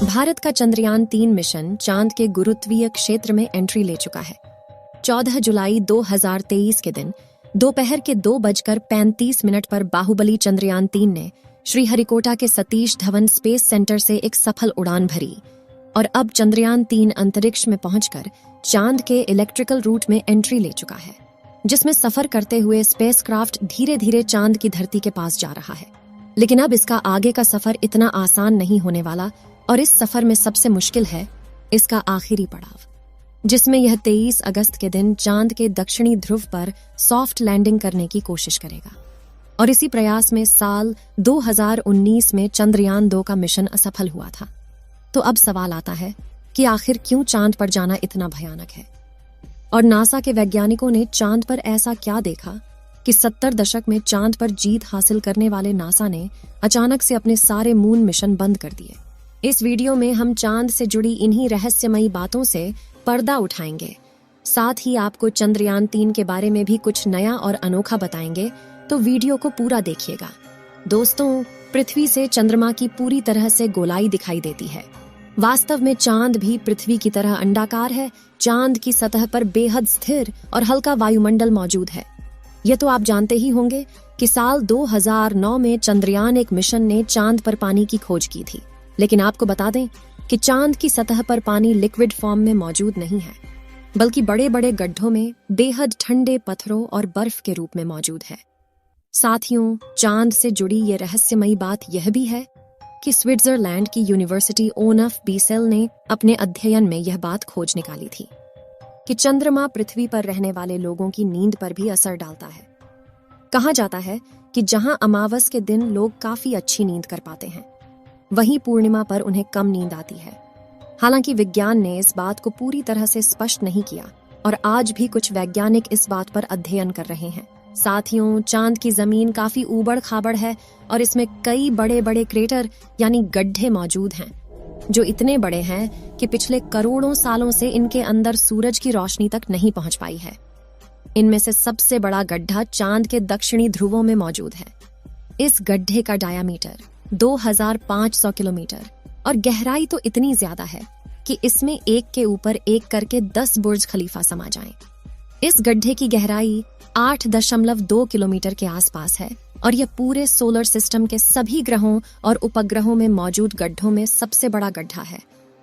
भारत का चंद्रयान-3 मिशन चांद के गुरुत्वीय क्षेत्र में एंट्री ले चुका है। 14 जुलाई 2023 के दिन दोपहर के 2:35 पर बाहुबली चंद्रयान-3 ने श्रीहरिकोटा के सतीश धवन स्पेस सेंटर से एक सफल उड़ान भरी और अब चंद्रयान-3 अंतरिक्ष में पहुंचकर चांद के इलेक्ट्रिकल रूट में एंट्री ले चुका है, जिसमें सफर करते हुए स्पेसक्राफ्ट धीरे धीरे चांद की धरती के पास जा रहा है। लेकिन अब इसका आगे का सफर इतना आसान नहीं होने वाला और इस सफर में सबसे मुश्किल है इसका आखिरी पड़ाव, जिसमें यह 23 अगस्त के दिन चांद के दक्षिणी ध्रुव पर सॉफ्ट लैंडिंग करने की कोशिश करेगा। और इसी प्रयास में साल 2019 में चंद्रयान-2 का मिशन असफल हुआ था। तो अब सवाल आता है कि आखिर क्यों चांद पर जाना इतना भयानक है, और नासा के वैज्ञानिकों ने चांद पर ऐसा क्या देखा कि 70 दशक में चांद पर जीत हासिल करने वाले नासा ने अचानक से अपने सारे मून मिशन बंद कर दिए। इस वीडियो में हम चांद से जुड़ी इन्हीं रहस्यमयी बातों से पर्दा उठाएंगे, साथ ही आपको चंद्रयान-3 के बारे में भी कुछ नया और अनोखा बताएंगे, तो वीडियो को पूरा देखिएगा। दोस्तों, पृथ्वी से चंद्रमा की पूरी तरह से गोलाई दिखाई देती है। वास्तव में चांद भी पृथ्वी की तरह अंडाकार है। चांद की सतह पर बेहद स्थिर और हल्का वायुमंडल मौजूद है। यह तो आप जानते ही होंगे कि साल 2009 में चंद्रयान-1 मिशन ने चांद पर पानी की खोज की थी। लेकिन आपको बता दें कि चांद की सतह पर पानी लिक्विड फॉर्म में मौजूद नहीं है, बल्कि बड़े बड़े गड्ढों में बेहद ठंडे पत्थरों और बर्फ के रूप में मौजूद है। साथियों, चांद से जुड़ी ये रहस्यमयी बात यह भी है कि स्विट्जरलैंड की यूनिवर्सिटी ओनफ बीसेल ने अपने अध्ययन में यह बात खोज निकाली थी कि चंद्रमा पृथ्वी पर रहने वाले लोगों की नींद पर भी असर डालता है। कहा जाता है कि जहां अमावस के दिन लोग काफी अच्छी नींद कर पाते हैं, वहीं पूर्णिमा पर उन्हें कम नींद आती है। हालांकि विज्ञान ने इस बात को पूरी तरह से स्पष्ट नहीं किया और आज भी कुछ वैज्ञानिक इस बात पर अध्ययन कर रहे हैं। साथियों, चांद की जमीन काफी ऊबड़ खाबड़ है और इसमें कई बड़े बड़े क्रेटर यानी गड्ढे मौजूद हैं, जो इतने बड़े हैं कि पिछले करोड़ों सालों से इनके अंदर सूरज की रोशनी तक नहीं पहुंच पाई है। इनमें से सबसे बड़ा गड्ढा चांद के दक्षिणी ध्रुवों में मौजूद है। इस गड्ढे का डायामीटर 2500 किलोमीटर और गहराई तो इतनी ज्यादा है कि इसमें एक के ऊपर एक करके 10 बुर्ज खलीफा समा जाएं। इस गड्ढे की गहराई 8.2 किलोमीटर के आसपास है और यह पूरे सोलर सिस्टम के सभी ग्रहों और उपग्रहों में मौजूद गड्ढों में सबसे बड़ा गड्ढा है।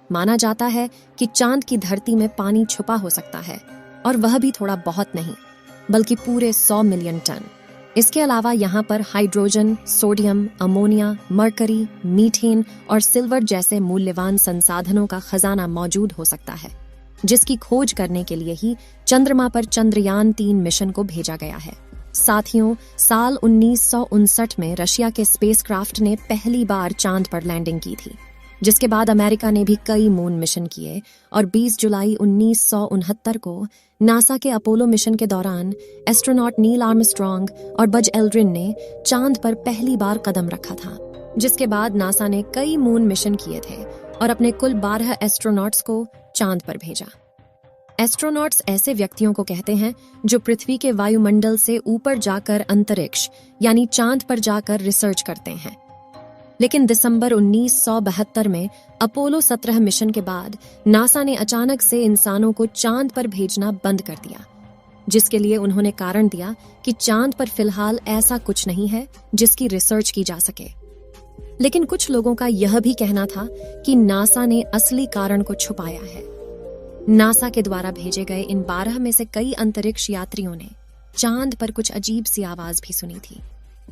माना जाता है कि चांद की धरती में पानी छुपा हो सकता है, और वह भी थोड़ा बहुत नहीं, बल्कि पूरे 100 मिलियन टन। इसके अलावा यहाँ पर hydrogen, sodium, ammonia, mercury, methane और सिल्वर जैसे मूल्यवान संसाधनों का खजाना मौजूद हो सकता है, जिसकी खोज करने के लिए ही चंद्रमा पर चंद्रयान-3 मिशन को भेजा गया है। साथियों, साल 1959 में रशिया के स्पेसक्राफ्ट ने पहली बार चांद पर लैंडिंग की थी, जिसके बाद अमेरिका ने भी कई मून मिशन किए और 20 जुलाई 1969 को नासा के अपोलो मिशन के दौरान एस्ट्रोनॉट नील आर्मस्ट्रॉन्ग और बज एल्ड्रिन ने चांद पर पहली बार कदम रखा था। जिसके बाद नासा ने कई मून मिशन किए थे और अपने कुल 12 एस्ट्रोनॉट्स को चांद पर भेजा। एस्ट्रोनॉट्स ऐसे व्यक्तियों को कहते हैं जो पृथ्वी के वायुमंडल से ऊपर जाकर अंतरिक्ष यानी चांद पर जाकर रिसर्च करते हैं। लेकिन दिसंबर 1972 में अपोलो 17 मिशन के बाद नासा ने अचानक से इंसानों को चांद पर भेजना बंद कर दिया, जिसके लिए उन्होंने कारण दिया कि चांद पर फिलहाल ऐसा कुछ नहीं है जिसकी रिसर्च की जा सके। लेकिन कुछ लोगों का यह भी कहना था कि नासा ने असली कारण को छुपाया है। नासा के द्वारा भेजे गए इन 12 में से कई अंतरिक्ष यात्रियों ने चांद पर कुछ अजीब सी आवाज भी सुनी थी,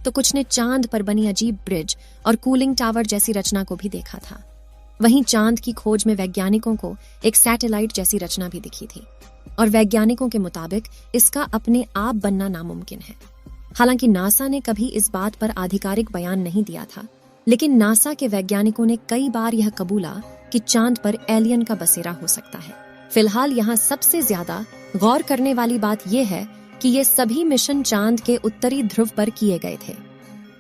तो कुछ ने चांद पर बनी अजीब ब्रिज और कूलिंग टावर जैसी रचना को भी देखा था। वहीं चांद की खोज में वैज्ञानिकों को एक सैटेलाइट जैसी रचना भी दिखी थी और वैज्ञानिकों के मुताबिक इसका अपने आप बनना नामुमकिन है। हालांकि नासा ने कभी इस बात पर आधिकारिक बयान नहीं दिया था, लेकिन नासा के वैज्ञानिकों ने कई बार यह कबूला कि चांद पर एलियन का बसेरा हो सकता है। फिलहाल यहाँ सबसे ज्यादा गौर करने वाली बात यह है कि ये सभी मिशन चांद के उत्तरी ध्रुव पर किए गए थे,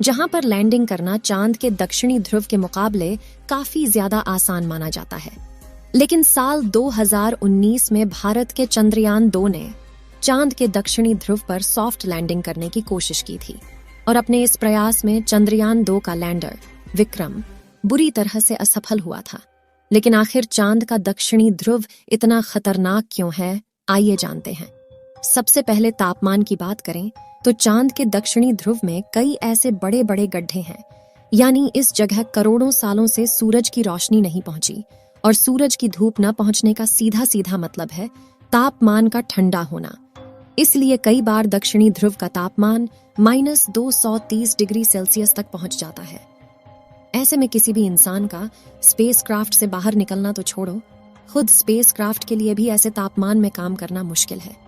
जहां पर लैंडिंग करना चांद के दक्षिणी ध्रुव के मुकाबले काफी ज्यादा आसान माना जाता है। लेकिन साल 2019 में भारत के चंद्रयान-2 ने चांद के दक्षिणी ध्रुव पर सॉफ्ट लैंडिंग करने की कोशिश की थी और अपने इस प्रयास में चंद्रयान 2 का लैंडर विक्रम बुरी तरह से असफल हुआ था। लेकिन आखिर चांद का दक्षिणी ध्रुव इतना खतरनाक क्यों है, आइए जानते हैं। सबसे पहले तापमान की बात करें तो चांद के दक्षिणी ध्रुव में कई ऐसे बड़े बड़े गड्ढे हैं, यानी इस जगह करोड़ों सालों से सूरज की रोशनी नहीं पहुंची और सूरज की धूप न पहुंचने का सीधा सीधा मतलब है तापमान का ठंडा होना। इसलिए कई बार दक्षिणी ध्रुव का तापमान -230 डिग्री सेल्सियस तक पहुंच जाता है। ऐसे में किसी भी इंसान का स्पेसक्राफ्ट से बाहर निकलना तो छोड़ो, खुद स्पेसक्राफ्ट के लिए भी ऐसे तापमान में काम करना मुश्किल है।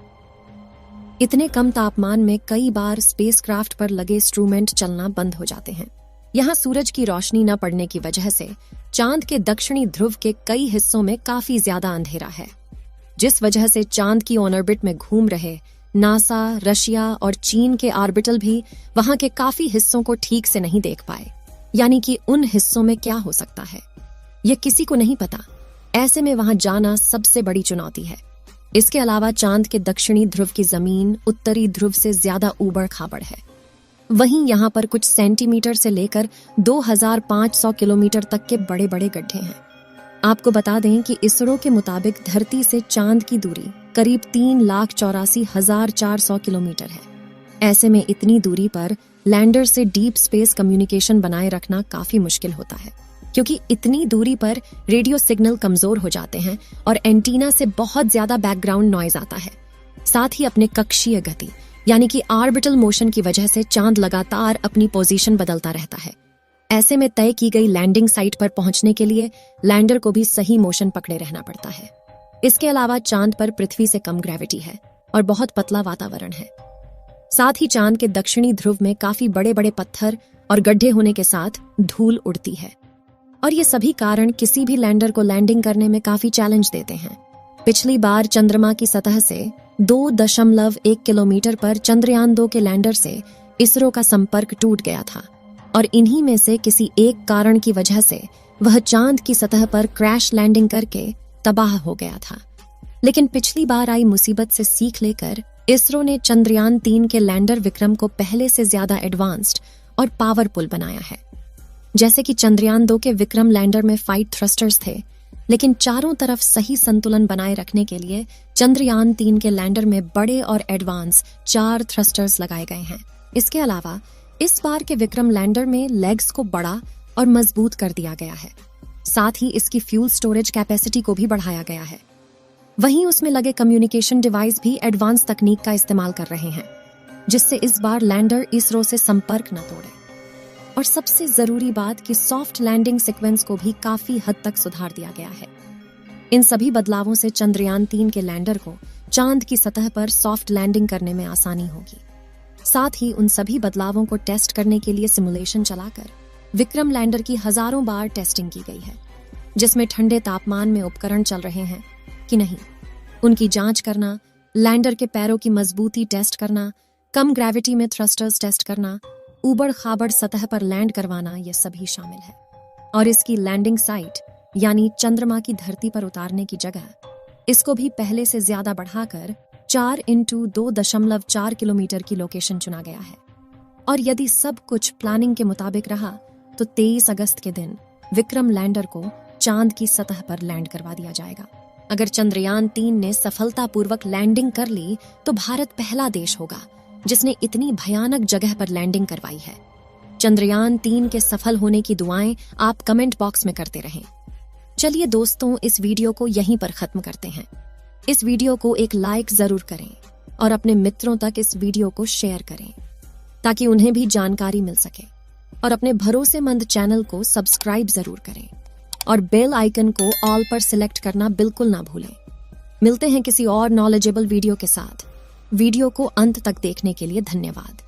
इतने कम तापमान में कई बार स्पेसक्राफ्ट पर लगे इंस्ट्रूमेंट चलना बंद हो जाते हैं। यहाँ सूरज की रोशनी न पड़ने की वजह से चांद के दक्षिणी ध्रुव के कई हिस्सों में काफी ज्यादा अंधेरा है, जिस वजह से चांद की ऑर्बिट में घूम रहे नासा, रशिया और चीन के ऑर्बिटल भी वहां के काफी हिस्सों को ठीक से नहीं देख पाए। यानी कि उन हिस्सों में क्या हो सकता है यह किसी को नहीं पता। ऐसे में वहां जाना सबसे बड़ी चुनौती है। इसके अलावा चांद के दक्षिणी ध्रुव की जमीन उत्तरी ध्रुव से ज्यादा ऊबड़ खाबड़ है। वहीं यहाँ पर कुछ सेंटीमीटर से लेकर 2500 किलोमीटर तक के बड़े बड़े गड्ढे हैं। आपको बता दें कि इसरो के मुताबिक धरती से चांद की दूरी करीब 3,84,400 किलोमीटर है। ऐसे में इतनी दूरी पर लैंडर से डीप स्पेस कम्युनिकेशन बनाए रखना काफी मुश्किल होता है, क्योंकि इतनी दूरी पर रेडियो सिग्नल कमजोर हो जाते हैं और एंटीना से बहुत ज्यादा बैकग्राउंड नॉइज आता है। साथ ही अपने कक्षीय गति यानी कि ऑर्बिटल मोशन की वजह से चांद लगातार अपनी पोजीशन बदलता रहता है। ऐसे में तय की गई लैंडिंग साइट पर पहुंचने के लिए लैंडर को भी सही मोशन पकड़े रहना पड़ता है। इसके अलावा चांद पर पृथ्वी से कम ग्रेविटी है और बहुत पतला वातावरण है। साथ ही चांद के दक्षिणी ध्रुव में काफी बड़े बड़े पत्थर और गड्ढे होने के साथ धूल उड़ती है और ये सभी कारण किसी भी लैंडर को लैंडिंग करने में काफी चैलेंज देते हैं। पिछली बार चंद्रमा की सतह से 2.1 किलोमीटर पर चंद्रयान 2 के लैंडर से इसरो का संपर्क टूट गया था और इन्हीं में से किसी एक कारण की वजह से वह चांद की सतह पर क्रैश लैंडिंग करके तबाह हो गया था। लेकिन पिछली बार आई मुसीबत से सीख लेकर इसरो ने चंद्रयान 3 के लैंडर विक्रम को पहले से ज्यादा एडवांस्ड और पावरफुल बनाया है। जैसे कि चंद्रयान 2 के विक्रम लैंडर में 5 थ्रस्टर्स थे, लेकिन चारों तरफ सही संतुलन बनाए रखने के लिए चंद्रयान 3 के लैंडर में बड़े और एडवांस 4 थ्रस्टर्स लगाए गए हैं। इसके अलावा इस बार के विक्रम लैंडर में लेग्स को बड़ा और मजबूत कर दिया गया है। साथ ही इसकी फ्यूल स्टोरेज कैपेसिटी को भी बढ़ाया गया है। वहीं उसमें लगे कम्युनिकेशन डिवाइस भी एडवांस तकनीक का इस्तेमाल कर रहे हैं, जिससे इस बार लैंडर इसरो से संपर्क न तोड़े। और सबसे जरूरी बात कि सॉफ्ट लैंडिंग सीक्वेंस को भी काफी हद तक सुधार दिया गया है। इन सभी बदलावों से चंद्रयान 3 के लैंडर को चांद की सतह पर सॉफ्ट लैंडिंग करने में आसानी होगी। साथ ही उन सभी बदलावों को टेस्ट करने के लिए सिमुलेशन चलाकर विक्रम लैंडर की हजारों बार टेस्टिंग की गई है, जिसमें ठंडे तापमान में उपकरण चल रहे हैं कि नहीं, उनकी जांच करना, लैंडर के पैरों की मजबूती टेस्ट करना, कम ग्रेविटी में थ्रस्टर्स टेस्ट करना, ऊबड़ खाबड़ सतह पर लैंड करवाना, ये सभी शामिल है। और इसकी लैंडिंग साइट यानी चंद्रमा की धरती पर उतारने की जगह, इसको भी पहले से ज्यादा बढ़ाकर 4x2.4 किलोमीटर की लोकेशन चुना गया है। और यदि सब कुछ प्लानिंग के मुताबिक रहा तो 23 अगस्त के दिन विक्रम लैंडर को चांद की सतह पर लैंड करवा दिया जाएगा। अगर चंद्रयान 3 ने सफलतापूर्वक लैंडिंग कर ली तो भारत पहला देश होगा जिसने इतनी भयानक जगह पर लैंडिंग करवाई है। चंद्रयान 3 के सफल होने की दुआएं आप कमेंट बॉक्स में करते रहें। चलिए दोस्तों, इस वीडियो को यहीं पर खत्म करते हैं। इस वीडियो को एक लाइक जरूर करें और अपने मित्रों तक इस वीडियो को शेयर करें ताकि उन्हें भी जानकारी मिल सके। और अपने भरोसेमंद चैनल को सब्सक्राइब जरूर करें और बेल आइकन को ऑल पर सिलेक्ट करना बिल्कुल ना भूलें। मिलते हैं किसी और नॉलेजेबल वीडियो के साथ। वीडियो को अंत तक देखने के लिए धन्यवाद।